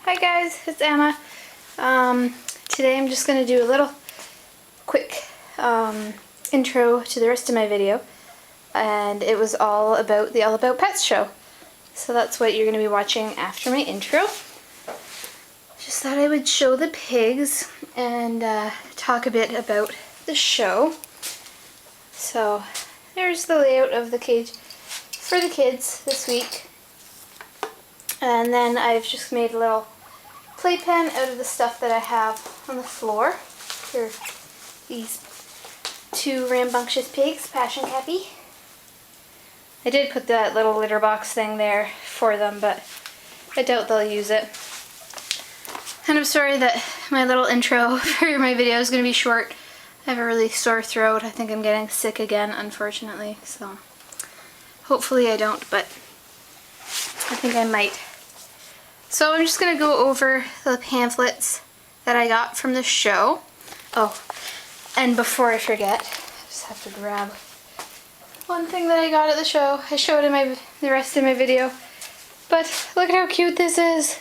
Hi guys, it's Emma. Today I'm just going to do a little quick intro to the rest of my video, and it was all about the All About Pets show. So that's what you're going to be watching after my intro. Just thought I would show the pigs and talk a bit about the show. So there's the layout of the cage for the kids this week. And then I've just made a little playpen out of the stuff that I have on the floor. Here are these two rambunctious pigs, Pash and Cappy. I did put that little litter box thing there for them, but I doubt they'll use it. And I'm sorry that my little intro for my video is going to be short. I have a really sore throat. I think I'm getting sick again, unfortunately, so hopefully I don't, but I think I might. So I'm just going to go over the pamphlets that I got from the show. Oh, and before I forget, I just have to grab one thing that I got at the show. I showed in the rest of my video, but look at how cute this is.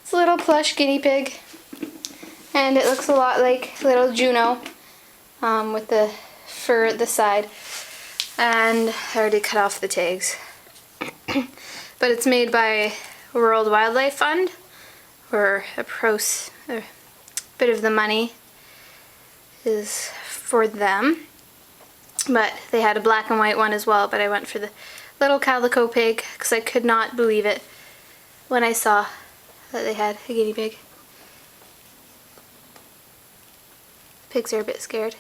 It's a little plush guinea pig, and it looks a lot like little Juno with the fur at the side, and I already cut off the tags. But it's made by World Wildlife Fund, where a bit of the money is for them. But they had a black and white one as well, but I went for the little calico pig because I could not believe it when I saw that they had a guinea pig. Pigs are a bit scared.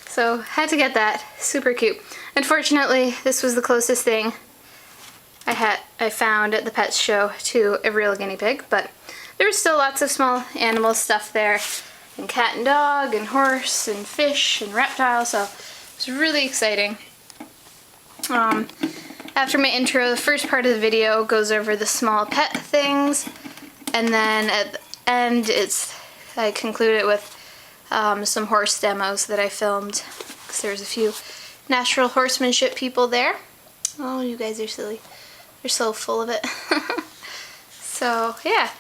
So had to get that. Super cute. Unfortunately, this was the closest thing I found at the pet show to a real guinea pig, but there was still lots of small animal stuff there, and cat and dog and horse and fish and reptile, so it was really exciting. After my intro, the first part of the video goes over the small pet things, and then at the end I conclude it with some horse demos that I filmed, because there's a few natural horsemanship people there. Oh, you guys are silly. You're so full of it. So, yeah.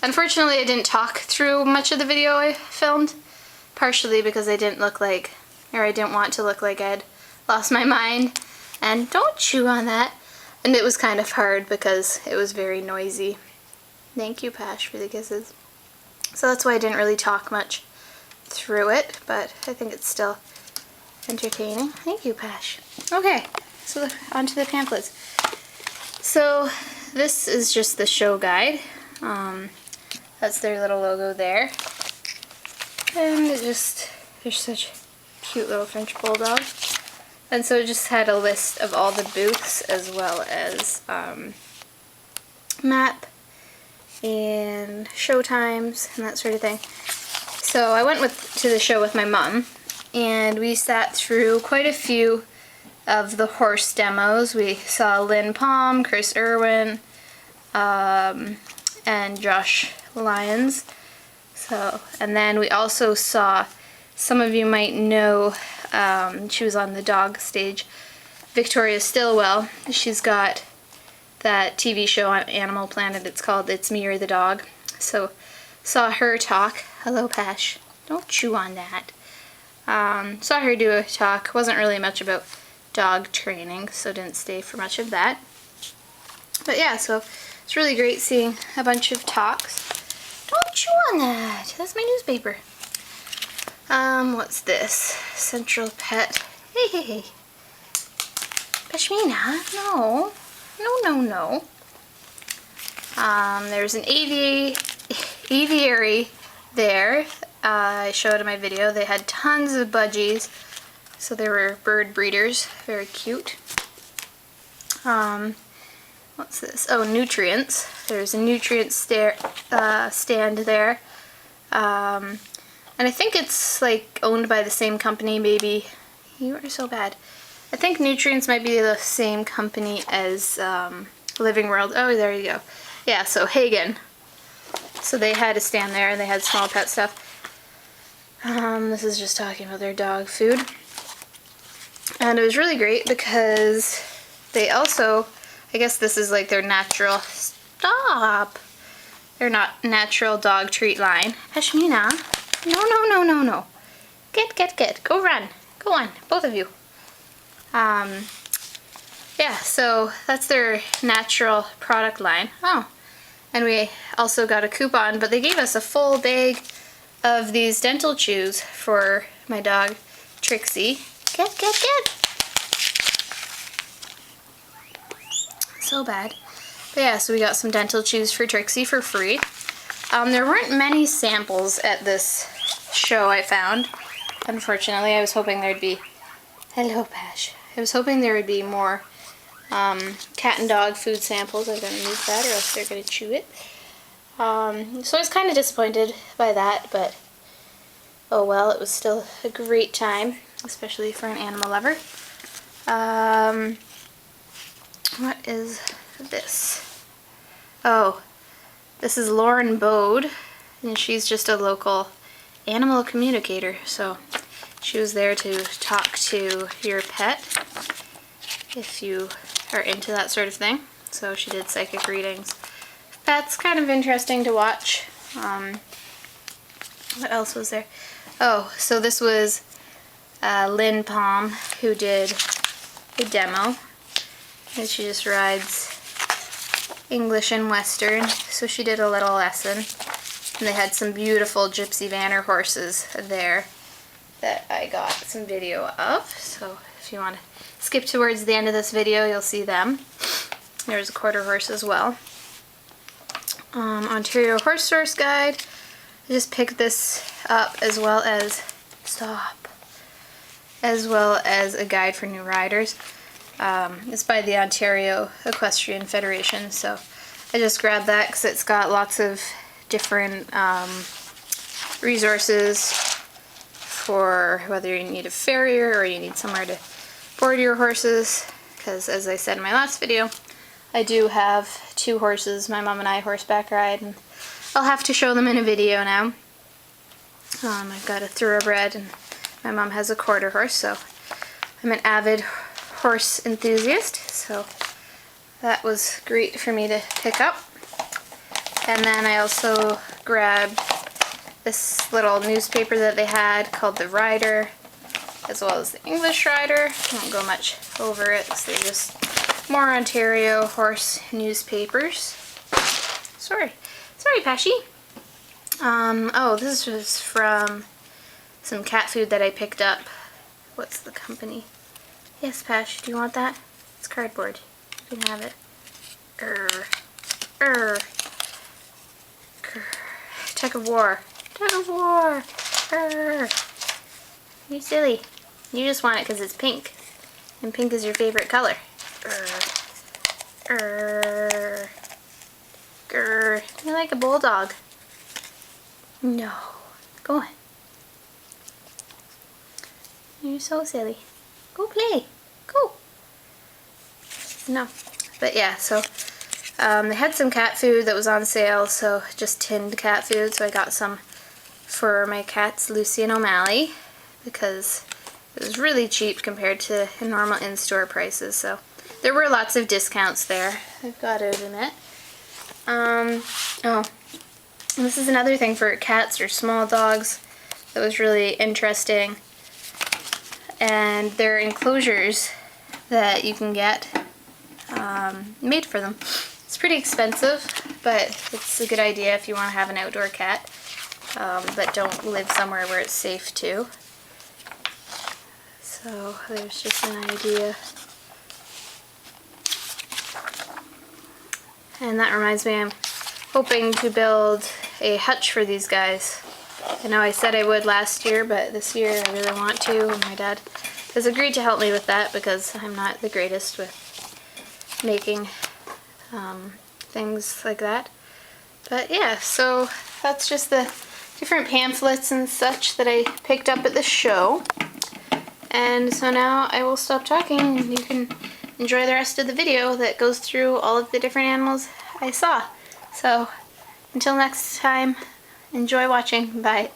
Unfortunately, I didn't talk through much of the video I filmed, partially because I didn't want to look like I'd lost my mind. And don't chew on that. And it was kind of hard because it was very noisy. Thank you, Pash, for the kisses. So that's why I didn't really talk much through it, but I think it's still entertaining. Thank you, Pash. Okay, so onto the pamphlets. So this is just the show guide. That's their little logo there. And they're such cute little French bulldogs. And so it just had a list of all the booths as well as map and show times and that sort of thing. So I went to the show with my mom, and we sat through quite a few of the horse demos. We saw Lynn Palm, Chris Irwin, and Josh Lyons. And then we also saw, some of you might know, she was on the dog stage, Victoria Stilwell. She's got that TV show on Animal Planet. It's called It's Me or the Dog. So saw her talk. Hello, Pash. Don't chew on that. Saw her do a talk. Wasn't really much about dog training, so didn't stay for much of that. But yeah, so it's really great seeing a bunch of talks. Don't chew on that. That's my newspaper. What's this? Central Pet. Hey. Pashmina. No. No. There's an aviary there. I showed in my video. They had tons of budgies. So they were bird breeders. Very cute. What's this? Oh, nutrients. There's a nutrient stand there. And I think it's like owned by the same company, maybe. You are so bad. I think Nutrients might be the same company as Living World. Oh, there you go. Yeah, so Hagen. So they had a stand there, and they had small pet stuff. This is just talking about their dog food. And it was really great because they also, I guess this is like their natural Stop. They're not natural dog treat line. Pashmina. No, no, no, no, no. Get. Go run. Go on, both of you. Yeah, so that's their natural product line. Oh, and we also got a coupon, but they gave us a full bag of these dental chews for my dog, Trixie. Get. So bad. But yeah, so we got some dental chews for Trixie for free. There weren't many samples at this show I found. Unfortunately, I was hoping there'd be... Hello, Pash. I was hoping there would be more cat and dog food samples. I'm going to move that or else they're going to chew it. So I was kind of disappointed by that, but oh well, it was still a great time, especially for an animal lover. What is this? Oh, this is Lauren Bode, and she's just a local animal communicator, so she was there to talk to your pet if you are into that sort of thing. So she did psychic readings. That's kind of interesting to watch. What else was there? Oh, so this was Lynn Palm who did a demo, and she just rides English and Western, so she did a little lesson, and they had some beautiful Gypsy Vanner horses there that I got some video of, so if you want to skip towards the end of this video, you'll see them. There's a quarter horse as well. Ontario Horse Source Guide. I just picked this up as well as a guide for new riders. It's by the Ontario Equestrian Federation, so I just grabbed that because it's got lots of different resources for whether you need a farrier or you need somewhere to board your horses, because as I said in my last video, I do have 2 horses. My mom and I horseback ride, and I'll have to show them in a video now. I've got a thoroughbred and my mom has a quarter horse, so I'm an avid horse enthusiast, so that was great for me to pick up. And then I also grabbed this little newspaper that they had called The Rider, as well as the English Rider. I won't go much over it because they're just more Ontario horse newspapers. Sorry, Pashy. Oh, this was from some cat food that I picked up. What's the company? Yes, Pash, do you want that? It's cardboard. You can have it. Tug of War. You silly. You just want it because it's pink. And pink is your favorite color. You're like a bulldog. No. Go on. You're so silly. Go play. Go. No. But yeah, so they had some cat food that was on sale, so just tinned cat food, so I got some for my cats, Lucy and O'Malley, because it was really cheap compared to normal in-store prices, so there were lots of discounts there, I've got to admit. Oh, and this is another thing for cats or small dogs that was really interesting, and they're enclosures that you can get made for them. It's pretty expensive, but it's a good idea if you want to have an outdoor cat, but don't live somewhere where it's safe too. So there's just an idea. And that reminds me, I'm hoping to build a hutch for these guys. I know I said I would last year, but this year I really want to, and my dad has agreed to help me with that because I'm not the greatest with making things like that. But yeah, so that's just the different pamphlets and such that I picked up at the show. And so now I will stop talking and you can enjoy the rest of the video that goes through all of the different animals I saw. So until next time, enjoy watching. Bye.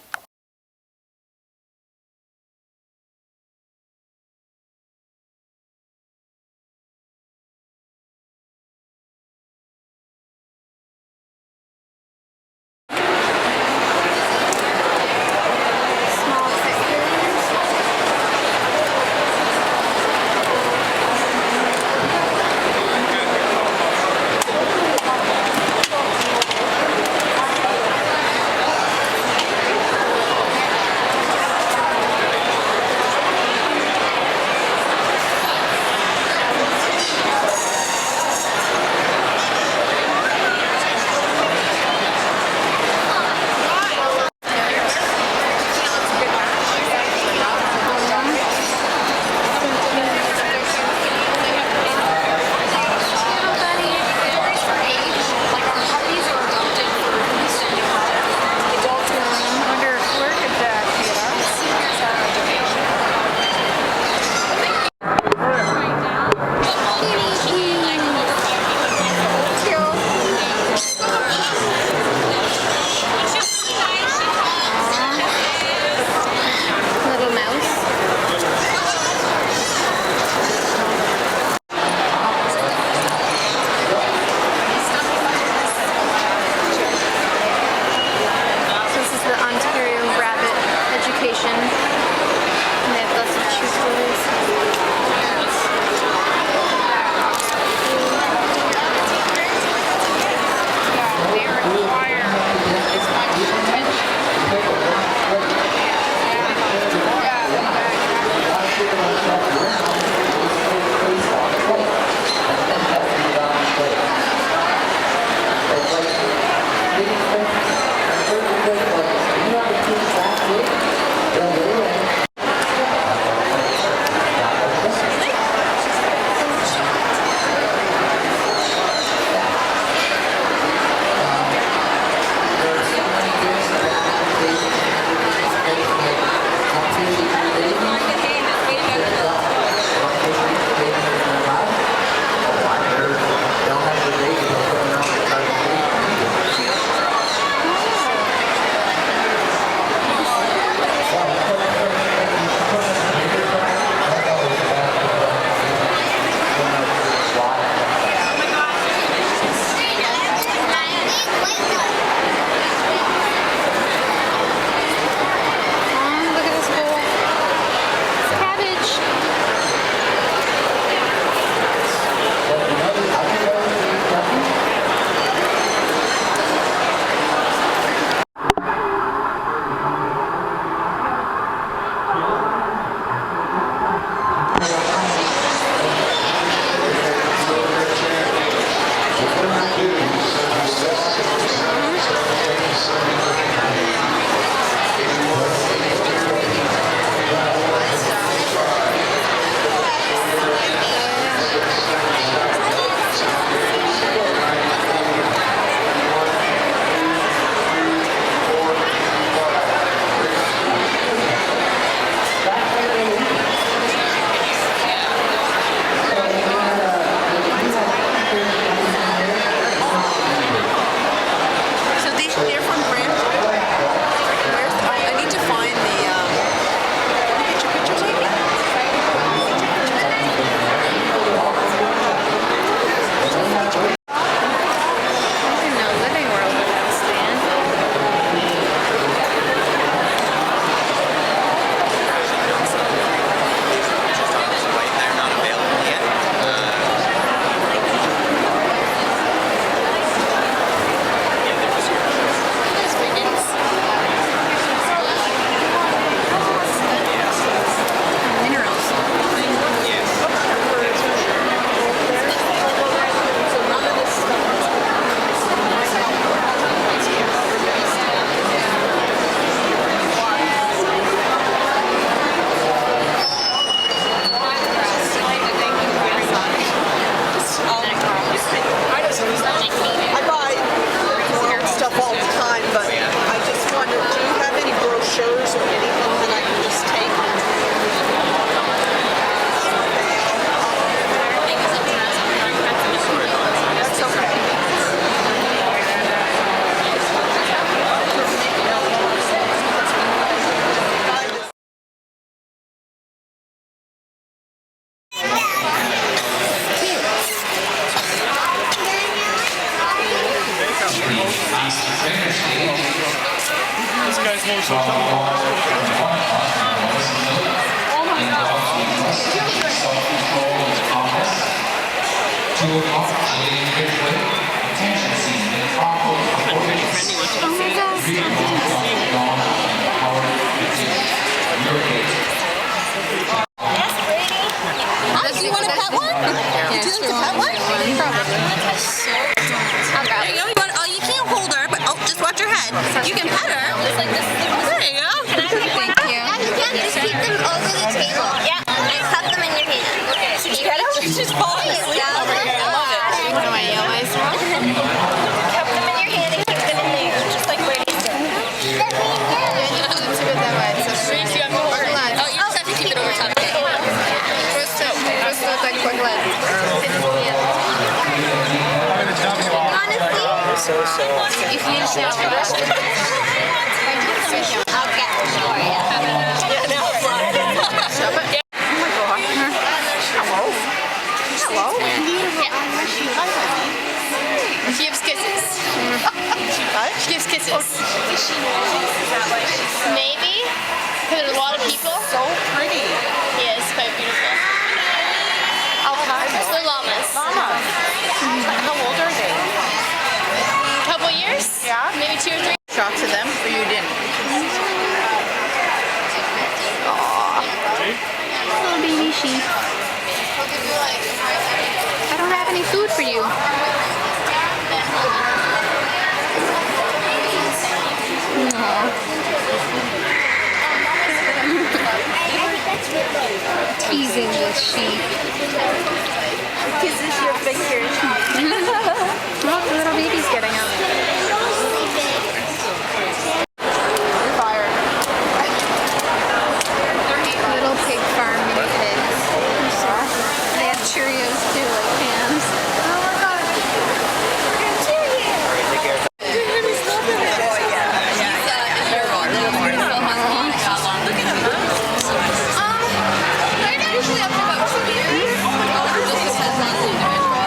This guy's more social. Do you want to pet one? Do you like to pet one? There you go. Oh, you can't hold her, but just watch your head. You can pet her. There you go. Thank you. Yeah, you can just keep them over the table. Yeah, and cup them in your hand. Okay. So you got them? She's falling asleep over here. I love it. What do I yell myself? Cup them in your hand and keep them in there, just like Brady said. Trace, you have to hold her. Oh, you just have to keep it over top. Honestly, If you show I'll get it for you. She gives kisses. She gives kisses. Maybe. Because there's a lot of people. So pretty. Yeah, it's quite beautiful. Alpacas. They're llamas. Llamas. How old are they? A couple years? Yeah. Maybe 2 or 3. Talk to them, or you didn't? Little baby sheep. I don't have any food for you. Teasing this sheep. Kisses your fingers. Oh, the little baby's getting up. Fire. Little pig farm mini pigs. They have Cheerios too, like Pam's. Oh my god. They're usually up to about 2 years. Just depends on the individual.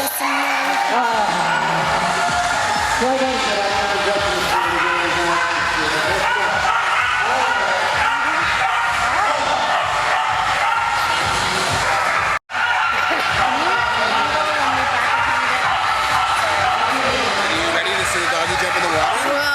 Ready to see the doggy jump in the water?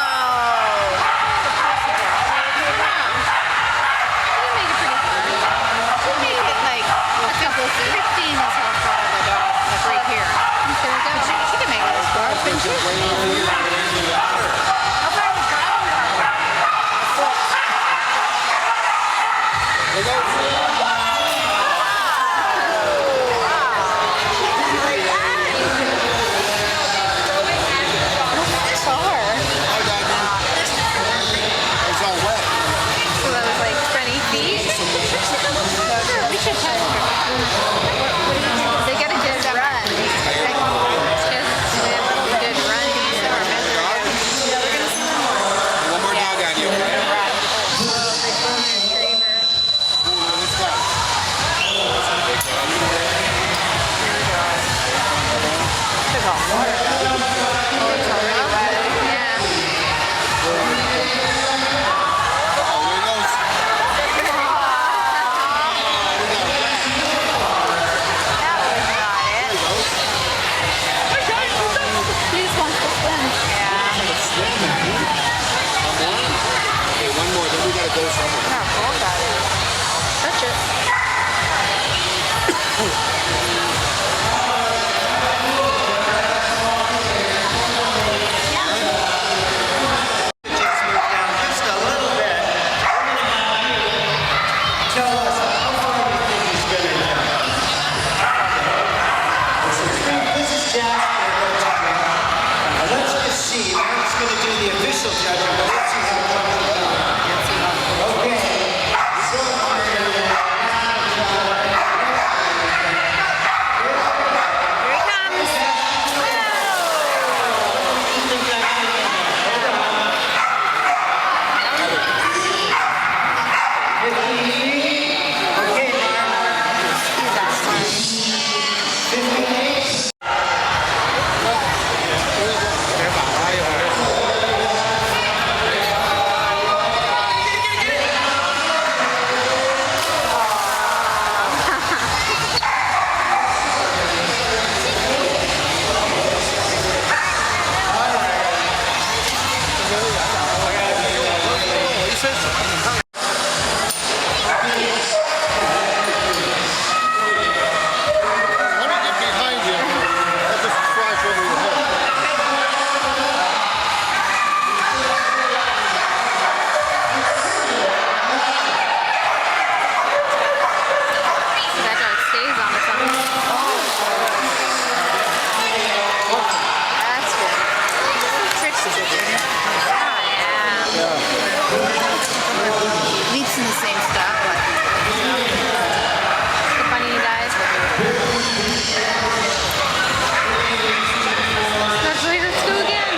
It's all wet. So that was like 20 feet. We should test her. They got a good run. They have a good run. One more dog on you. Let's go. He just wants to swim. Okay, one more, then we gotta go somewhere. Touch it. Just move down just a little bit. Tell us how far you think he's going to jump. This is Jasper. Let's just see. Mark's going to do the official judging, but let's see how far he goes. Okay. So far, Here he comes. okay, Mark. 58. Let me get behind you. I'll just flash over your head. That dog stays on its own. That's good. Tricks is a good. Eats in the same stuff, but the funny guys. Let's go again.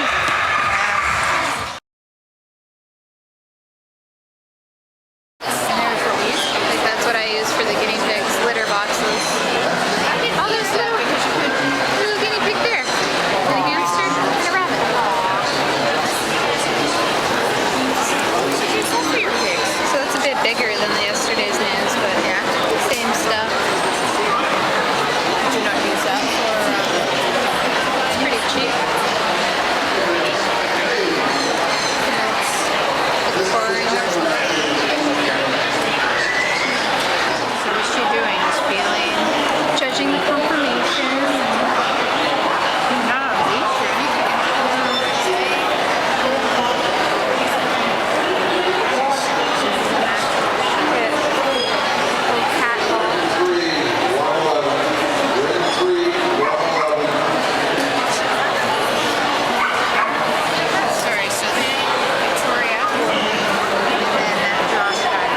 Like that's what I use for the guinea pigs, litter boxes. Oh, there's a little guinea pig there. And a hamster and a rabbit. So it's a bit bigger than yesterday's news, but yeah, same stuff. Do not use that for. It's pretty cheap. It's So what's she doing? Just feeling, judging the confirmation. Not on leash or Sorry, so Victoria and then Josh got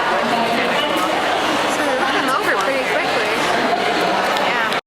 so they let him over pretty quickly. Yeah.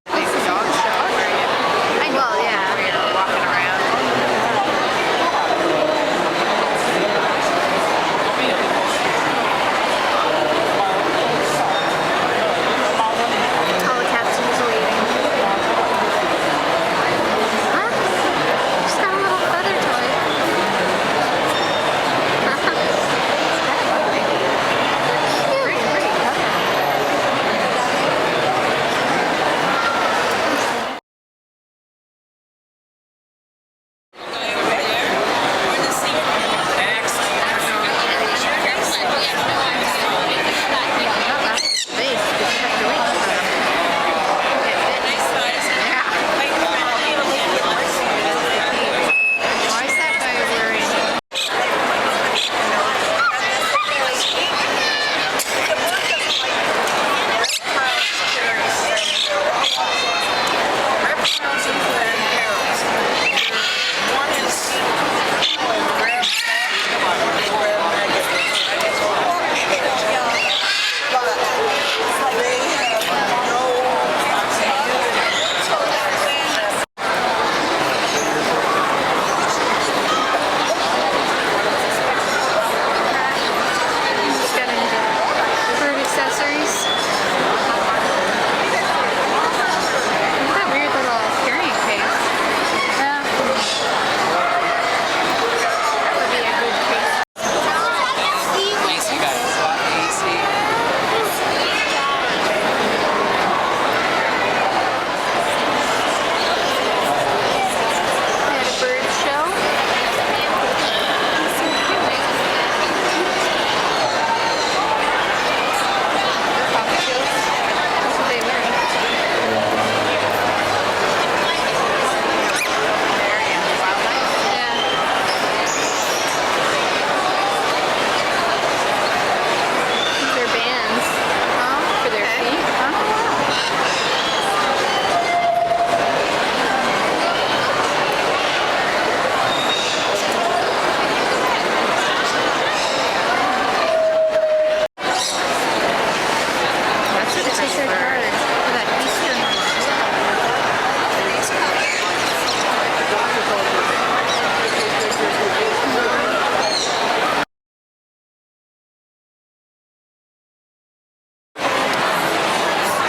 very hard for that eastern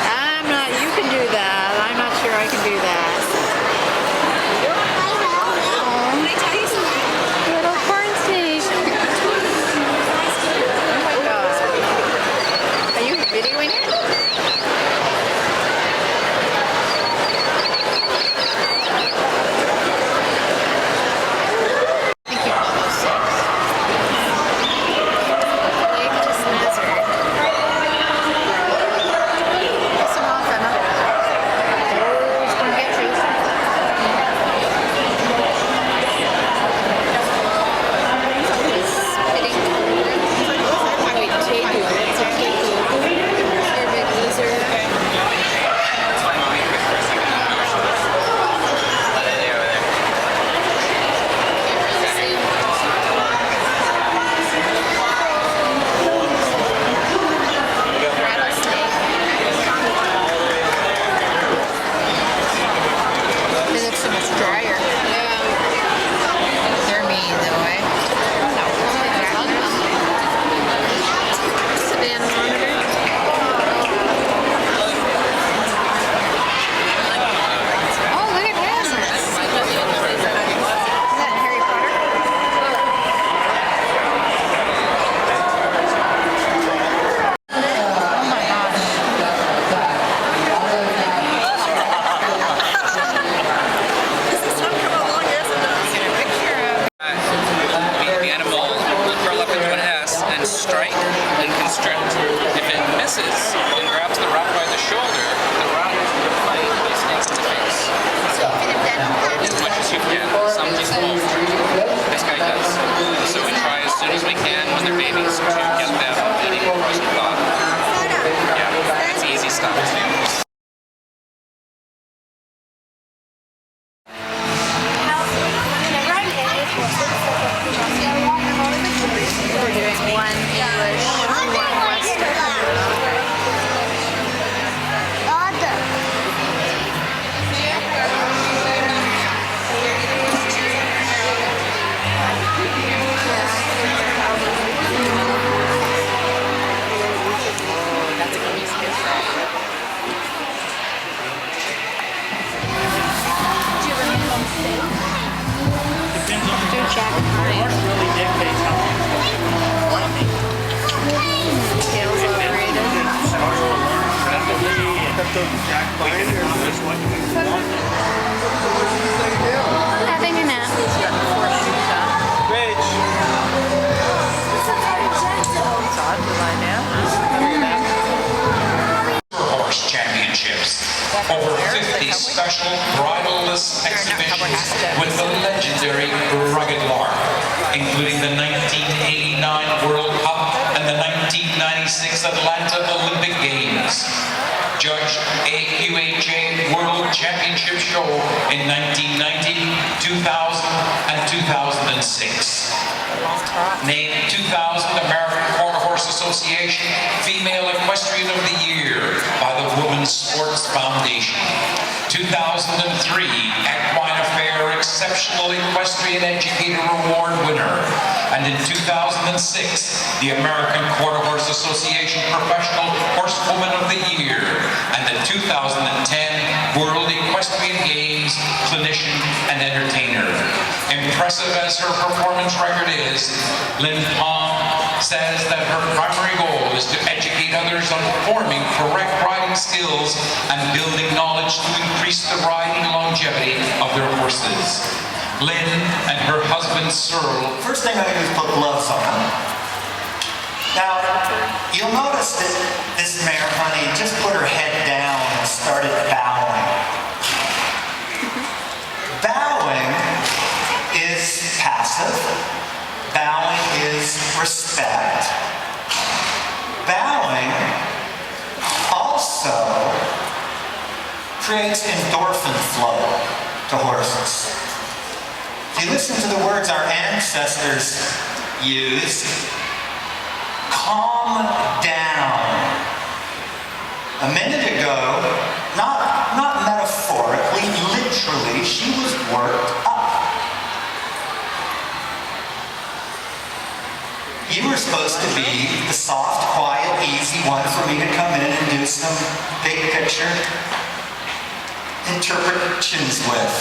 I'm not, you can do that. I'm not sure I can do that. Little corn snake. Oh my god. Are you videoing it? I think you call those six. Lake to Snazard. Piss them off, Emma. Oh, it's gonna get you. Wait, take it. It's a big You're a big loser. They look so much drier. They're mean though, eh? Savannah monitor. Oh, look at this. Is that Harry Potter? Oh my gosh. Get a picture of The animal will curl up into an S and strike and constrict. If it misses and grabs the rat by the shoulder, the rat will bite the snake in the face. As much as you can. Some people won't. This guy does. So we try as soon as we can when they're babies to get them eating frozen cod. Yeah, it's easy stuff. We're doing one English, one Western. Do Jack and Ryan. Tails overrated. Having a nap. He's got 4 shoes on. It's odd to lie down. Horse Championships. Over 50 special bridleless exhibitions with the legendary Rugged Lark, including the 1989 World Cup and the 1996 Atlanta Olympic Games. Judged AQHA World Championship Show in 1990, 2000, and 2006. Named 2000 American Quarter Horse Association Female Equestrian of the Year by the Women's Sports Foundation. 2003 Equine Affair Exceptional Equestrian Educator Award winner. And in 2006, the American Quarter Horse Association Professional Horsewoman of the Year and the 2010 World Equestrian Games Clinician and Entertainer. Impressive as her performance record is, Lynn Palm says that her primary goal is to educate others on forming correct riding skills and building knowledge to increase the riding longevity of their horses. Lynn and her husband Cyril. First thing I do is put gloves on. Now, you'll notice that this mare, honey, just put her head down and started bowing. Bowing is passive. Bowing is respect. Bowing also creates endorphin flow to horses. If you listen to the words our ancestors used, calm down. A minute ago, not metaphorically, literally, she was worked up. You were supposed to be the soft, quiet, easy one for me to come in and do some big picture interpretations with.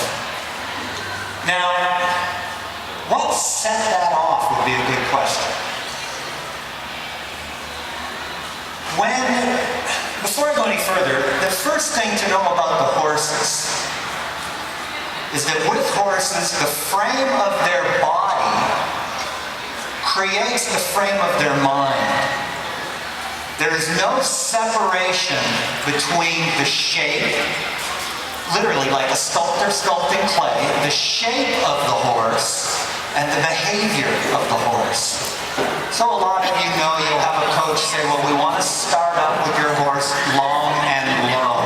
Now, what set that off would be a good question. Before I go any further, the first thing to know about the horses is that with horses, the frame of their body creates the frame of their mind. There is no separation between the shape, literally like a sculptor sculpting clay, the shape of the horse and the behavior of the horse. So a lot of you know you'll have a coach say, well, we want to start up with your horse long and low.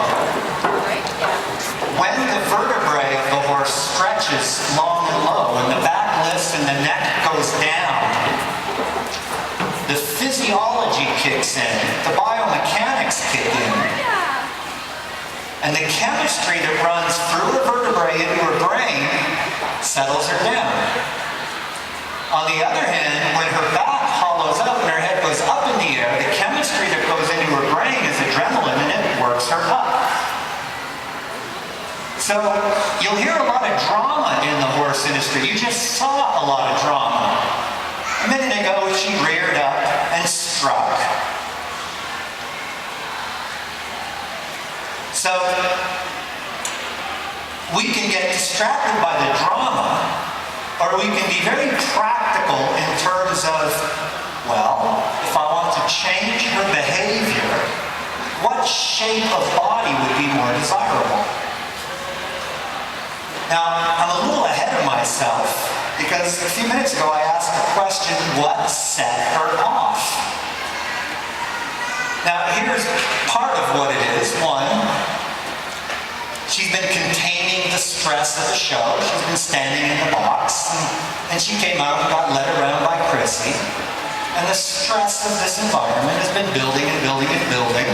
When the vertebrae of the horse stretches long and low, and the back lifts and the neck goes down, the physiology kicks in, the biomechanics kick in, and the chemistry that runs through the vertebrae into her brain settles her down. On the other hand, when her back hollows out and her head goes up in the air, the chemistry that goes into her brain is adrenaline and it works her up. So you'll hear a lot of drama in the horse industry. You just saw a lot of drama. A minute ago, she reared up and struck. So we can get distracted by the drama, or we can be very practical in terms of, well, if I want to change her behavior, what shape of body would be more desirable? Now, I'm a little ahead of myself because a few minutes ago I asked the question, what set her off? Now, here's part of what it is. One, she's been containing the stress of the show. She's been standing in the box, and she came out and got led around by Chrissy. And the stress of this environment has been building and building and building.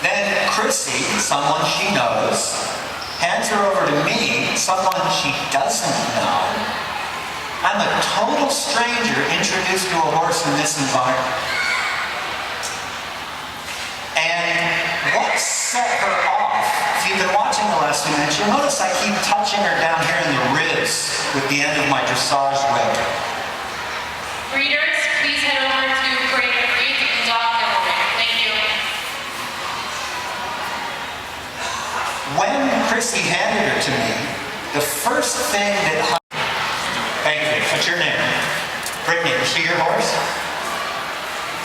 Then Chrissy, someone she knows, hands her over to me, someone she doesn't know. I'm a total stranger introduced to a horse in this environment. And what set her off? If you've been watching the last few minutes, you'll notice I keep touching her down here in the ribs with the end of my dressage whip. Breeders, please head over to Great Creek and Dog Kennel. Thank you. When Chrissy handed her to me, the first thing that... Thank you. What's your name? Brittany. Is she your horse?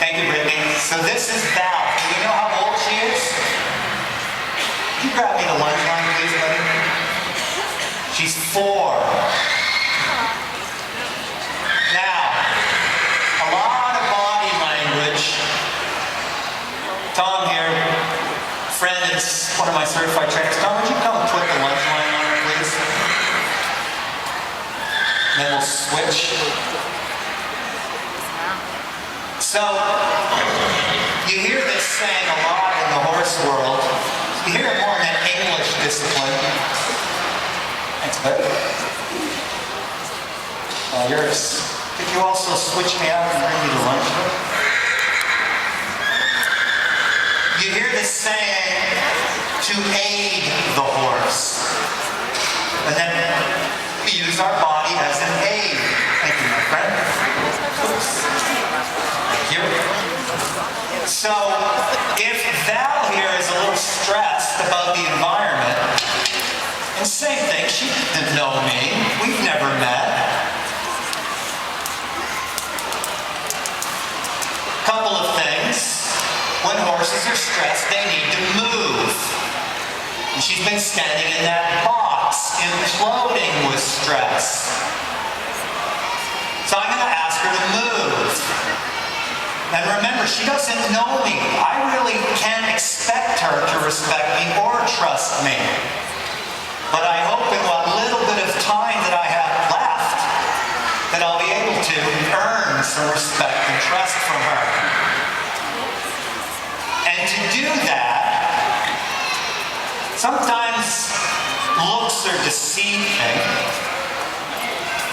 Thank you, Brittany. So this is Val. Do you know how old she is? Can you grab me the lunch line, please, buddy? She's 4. Now, a lot of body language. Tom here, friend and one of my certified trainers. Tom, would you come put the lunch line on her, please? And then we'll switch. So, you hear this saying a lot in the horse world. You hear it more in that English discipline. Thanks, bud. Yours. Could you also switch me out and bring me to lunch? You hear this saying, to aid the horse. And then we use our body as an aid. Thank you, my friend. Oops. Thank you. So, if Val here is a little stressed about the environment, and same thing, she didn't know me. We've never met. Couple of things. When horses are stressed, they need to move. And she's been standing in that box, imploding with stress. So I'm going to ask her to move. And remember, she doesn't know me. I really can't expect her to respect me or trust me. But I hope in what little bit of time that I have left, that I'll be able to earn some respect and trust from her. And to do Sometimes looks are deceiving.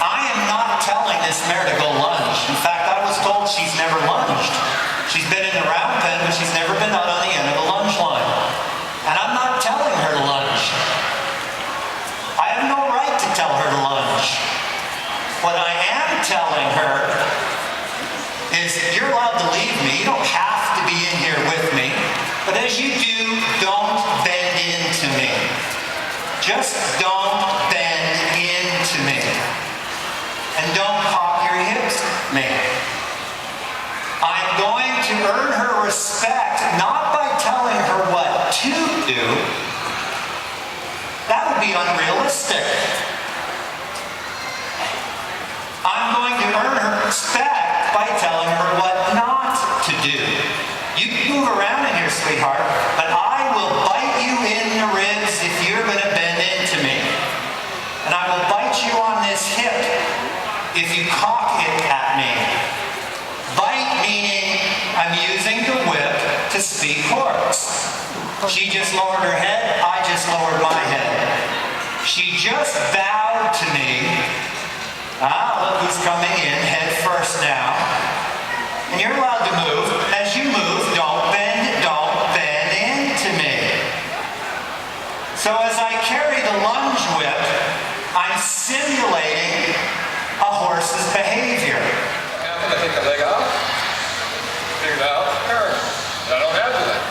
I am not telling this mare to go lunge. In fact, I was told she's never lunged. She's been in the round pen, but she's never been out on the end of the lunge line. And I'm not telling her to lunge. I have no right to tell her to lunge. What I am telling her is you're allowed to leave me. You don't have to be in here with me. But as you do, don't bend into me. Just don't bend into me. And don't cock your hips at me. I'm going to earn her respect not by telling her what to do. That would be unrealistic. I'm going to earn her respect by telling her what not to do. You can move around in here, sweetheart, but I will bite you in the ribs if you're going to bend into me. And I will bite you on this hip if you cock it at me. Bite meaning I'm using the whip to speak horse. She just lowered her head, I just lowered my head. She just bowed to me. Ah, look who's coming in, head first now. And you're allowed to move. As you move, don't bend into me. So as I carry the lunge whip, I'm simulating a horse's behavior. I take the leg out, figure it out, turn. And I don't have to that.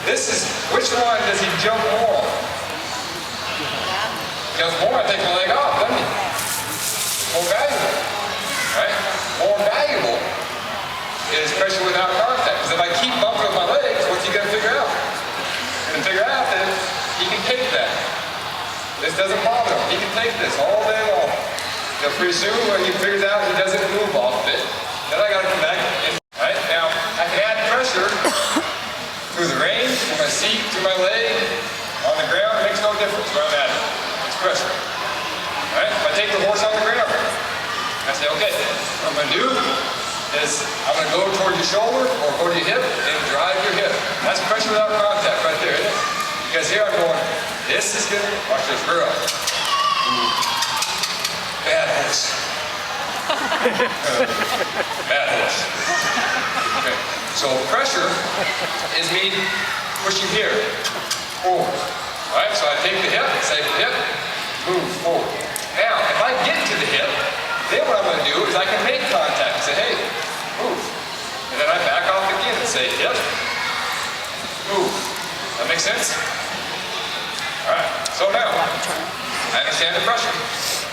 This is, which one does he jump more on? Jumps more, I take the leg off, doesn't he? More valuable, right? More valuable is pressure without contact. Because if I keep bumping with my legs, what's he going to figure out? He's going to figure out that he can take that. This doesn't bother him. He can take this all day long. So pretty soon when he figures out he doesn't move off of it, then I got to come back in. Right? Now, I can add pressure through the reins, through my seat, through my leg, on the ground. It makes no difference where I'm at it. It's pressure. Right? If I take the horse on the ground, I say, okay, what I'm going to do is I'm going to go toward your shoulder or toward your hip and drive your hip. That's pressure without contact right there, isn't it? Because here I'm going, this is good. Watch this, girl. Bad horse. Bad horse. Okay. So pressure is me pushing here, forward. All right, so I take the hip, say hip, move forward. Now, if I get to the hip, then what I'm going to do is I can make contact and say, hey, move. And then I back off again and say hip, move. That makes sense? All right, so now, I understand the pressure.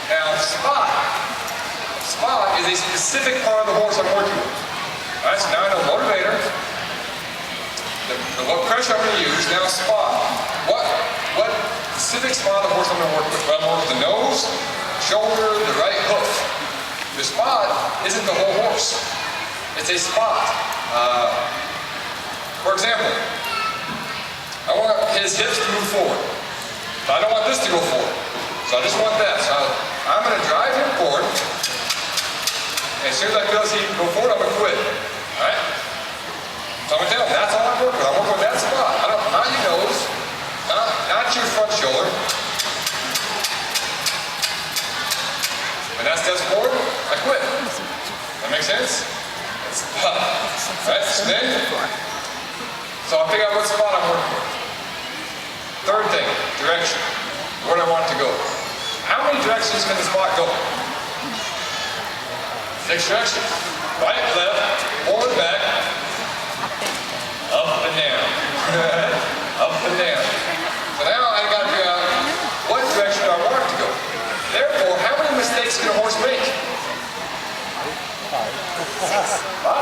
Now, spot. Spot is a specific part of the horse I'm working with. All right, so now I know motivator, what pressure I'm going to use, now spot. What specific spot of the horse I'm going to work with? Well, I'm going to work with the nose, shoulder, the right hoof. The spot isn't the whole horse. It's a spot. For example, I want his hips to move forward. But I don't want this to go forward. So I just want that. So I'm going to drive him forward. And as soon as I feel he can go forward, I'm going to quit. Alright? So I'm going to tell him, that's all I'm working with. I'm working with that spot. Not your nose. Not your front shoulder. When that steps forward, I quit. That makes sense? It's right? So I'll figure out what spot I'm working with. Third thing, direction. Where do I want it to go? How many directions can the spot go? 6 directions. Right, left, forward, back, up and down. Up and down. So now I got to figure out what direction do I want it to go. Therefore, how many mistakes can a horse make? 5.